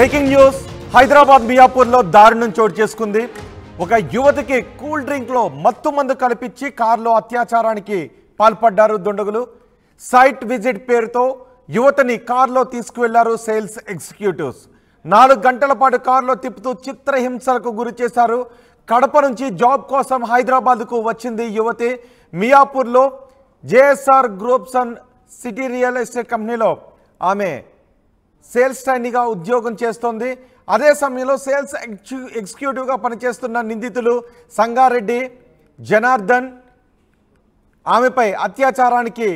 Breaking news Hyderabad మియాపూర్లో దారుణం చోటు చేసుకుంది. ఒక యువతికి కూల్ డ్రింక్ లో మత్తు మందు కలిపించి కారులో అత్యాచారానికి పాల్పడ్డారు దుండగులు. సైట్ విజిట్ పేరుతో యువతిని కారులో తీసుకువెళ్లారు సేల్స్ ఎగ్జిక్యూటివ్స్. 4 గంటల పాటు కారులో తిప్పుతూ చిత్రహింసలకు గురి చేశారు. కడప నుంచి జాబ్ కోసం హైదరాబాద్కు వచ్చింది యువతి. మియాపూర్లో JSR groups and city real estate కంపెనీలో ఆమె సేల్స్ ట్రైనీగా ఉద్యోగం చేస్తోంది. అదే సమయంలో సేల్స్ ఎగ్జిక్యూటివ్గా పనిచేస్తున్న నిందితులు సంగారెడ్డి, జనార్దన్ ఆమెపై అత్యాచారానికి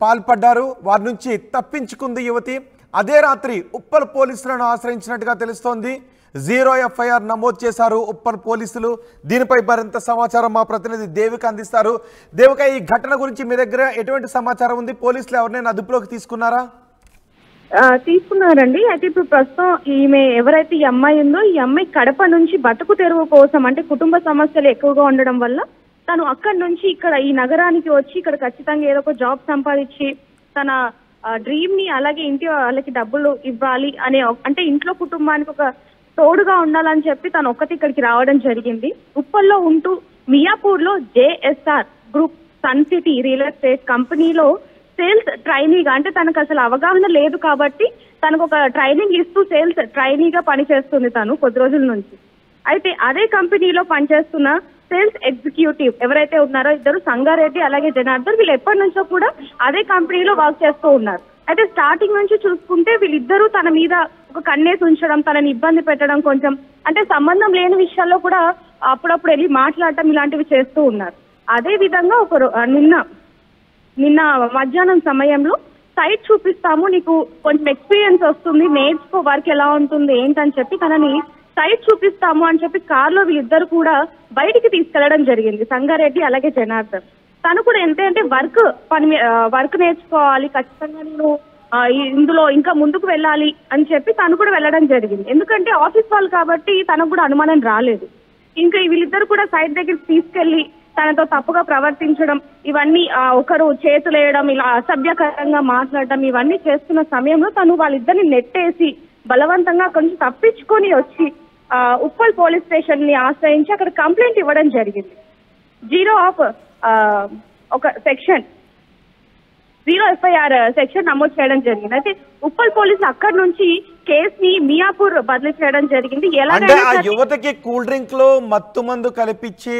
పాల్పడ్డారు. వారి నుంచి తప్పించుకుంది యువతి. అదే రాత్రి ఉప్పల్ పోలీసులను ఆశ్రయించినట్టుగా తెలుస్తోంది. 0 FIR నమోదు చేశారు ఉప్పల్ పోలీసులు. దీనిపై మరింత సమాచారం మా ప్రతినిధి దేవిక అందిస్తారు. దేవిక, ఈ ఘటన గురించి మీ దగ్గర ఎటువంటి సమాచారం ఉంది? పోలీసులు ఎవరినైనా అదుపులోకి తీసుకున్నారా? తీసుకున్నారండి. అయితే ఇప్పుడు ప్రస్తుతం ఈమె ఎవరైతే ఈ అమ్మాయి ఉందో, ఈ అమ్మాయి కడప నుంచి బతుకు తెరువు కోసం, అంటే కుటుంబ సమస్యలు ఎక్కువగా ఉండడం వల్ల తను అక్కడి నుంచి ఇక్కడ ఈ నగరానికి వచ్చి ఇక్కడ ఖచ్చితంగా ఏదో ఒక జాబ్ సంపాదించి తన డ్రీమ్ ని, అలాగే ఇంటి వాళ్ళకి డబ్బులు ఇవ్వాలి అనే, అంటే ఇంట్లో కుటుంబానికి ఒక తోడుగా ఉండాలని చెప్పి తను ఒక్కటి ఇక్కడికి రావడం జరిగింది. ఉప్పల్లో ఉంటూ మియాపూర్ లో JSR group Sun city real estate కంపెనీలో సేల్స్ ట్రైనీగా, అంటే తనకు అసలు అవగాహన లేదు కాబట్టి తనకు ఒక ట్రైనింగ్ ఇస్తూ సేల్స్ ట్రైనీగా పనిచేస్తుంది తను కొద్ది రోజుల నుంచి. అయితే అదే కంపెనీలో పనిచేస్తున్న సేల్స్ ఎగ్జిక్యూటివ్ ఎవరైతే ఉన్నారో ఇద్దరు, సంగారెడ్డి అలాగే జనార్దన్, వీళ్ళు ఎప్పటి నుంచో కూడా అదే కంపెనీలో వర్క్ చేస్తూ ఉన్నారు. అయితే స్టార్టింగ్ నుంచి చూసుకుంటే వీళ్ళిద్దరూ తన మీద ఒక కన్నేసి ఉంచడం, తనని ఇబ్బంది పెట్టడం, కొంచెం అంటే సంబంధం లేని విషయాల్లో కూడా అప్పుడప్పుడు వెళ్ళి మాట్లాడటం ఇలాంటివి చేస్తూ ఉన్నారు. అదే విధంగా నిన్న మధ్యాహ్నం సమయంలో సైట్ చూపిస్తాము, నీకు కొంచెం ఎక్స్పీరియన్స్ వస్తుంది, నేర్చుకో, వర్క్ ఎలా ఉంటుంది ఏంటని చెప్పి తనని సైట్ చూపిస్తాము అని చెప్పి కార్లో వీళ్ళిద్దరు కూడా బయటికి తీసుకెళ్లడం జరిగింది, సంగారెడ్డి అలాగే జనార్దన్. తను కూడా అంటే వర్క్ నేర్చుకోవాలి, ఖచ్చితంగా నేను ఇందులో ఇంకా ముందుకు వెళ్ళాలి అని చెప్పి తను కూడా వెళ్ళడం జరిగింది. ఎందుకంటే ఆఫీస్ వాళ్ళు కాబట్టి తనకు కూడా అనుమానం రాలేదు. ఇంకా వీళ్ళిద్దరు కూడా సైట్ దగ్గరికి తీసుకెళ్లి తనతో తప్పుగా ప్రవర్తించడం, ఇవన్నీ ఒకరు చేతులు వేయడం, ఇలా అసభ్యకరంగా మాట్లాడడం, ఇవన్నీ చేస్తున్న సమయంలో తను వాళ్ళిద్దరిని నెట్టేసి బలవంతంగా కొంచెం తప్పించుకొని వచ్చి ఉప్పల్ పోలీస్ స్టేషన్ ని ఆశ్రయించి అక్కడ కంప్లైంట్ ఇవ్వడం జరిగింది. 0 FIR సెక్షన్ నమోదు చేయడం జరిగింది. అయితే ఉప్పల్ పోలీసులు అక్కడి నుంచి కేసుని మియాపూర్ బదిలీ చేయడం జరిగింది. యువతకి కూల్ డ్రింక్ లో మత్తు మందు కలిపించి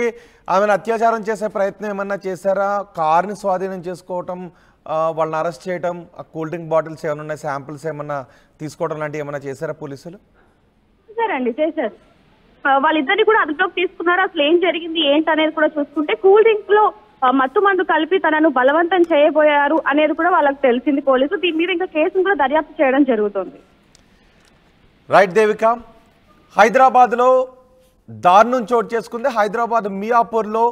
ఆమెను అత్యాచారం చేసే ప్రయత్నం ఏమన్నా చేశారా? కార్ని స్వాధీనం చేసుకోవటం, వాళ్ళని అరెస్ట్ చేయడం, ఆ కూల్ డ్రింక్ బాటిల్స్ ఏమైనా ఉన్నాయి, శాంపిల్స్ ఏమన్నా తీసుకోవడం లాంటివి ఏమన్నా చేశారా పోలీసులు? చేశారు. వాళ్ళిద్దరిని కూడా అదుపులోకి తీసుకున్నారు. అసలు ఏం జరిగింది ఏంటనేది కూడా చూసుకుంటే కూల్ డ్రింక్ లో మత్తు మందు కలిపి తనను బలవంతం చేయబోయారు అనేది కూడా వాళ్ళకి తెలిసింది పోలీసులు. దీని మీద ఇంకా కేసును కూడా దర్యాప్తు చేయడం జరుగుతుంది. రైట్ దేవిక, హైదరాబాద్లో దారుణం చోటు చేసుకుంది. హైదరాబాద్ మియాపూర్లో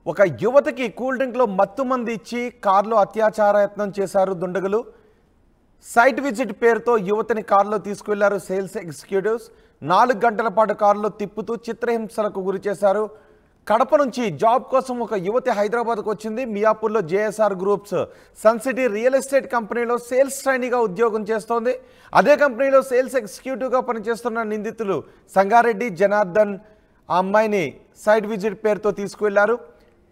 ఒక యువతికి కూల్ డ్రింక్లో మత్తు మందు ఇచ్చి కారులో అత్యాచార యత్నం చేశారు దుండగులు. సైట్ విజిట్ పేరుతో యువతిని కారులో తీసుకువెళ్లారు సేల్స్ ఎగ్జిక్యూటివ్స్. 4 గంటల పాటు కారులో తిప్పుతూ చిత్రహింసలకు గురి చేశారు. కడప నుంచి జాబ్ కోసం ఒక యువతి హైదరాబాద్కు వచ్చింది. మియాపూర్లో JSR groups sun city real estate కంపెనీలో సేల్స్ ట్రైనీగా ఉద్యోగం చేస్తోంది. అదే కంపెనీలో సేల్స్ ఎగ్జిక్యూటివ్గా పనిచేస్తున్న నిందితులు సంగారెడ్డి, జనార్దన్ ఆ అమ్మాయిని సైట్ విజిట్ పేరుతో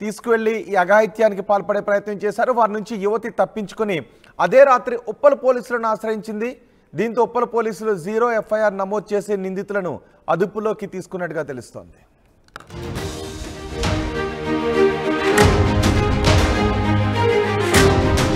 తీసుకువెళ్ళి ఈ అఘాయిత్యానికి పాల్పడే ప్రయత్నం చేశారు. వారి నుంచి యువతి తప్పించుకుని అదే రాత్రి ఉప్పల్ పోలీసులను ఆశ్రయించింది. దీంతో ఉప్పల్ పోలీసులు 0 FIR నమోదు చేసి నిందితులను అదుపులోకి తీసుకున్నట్టుగా తెలుస్తోంది.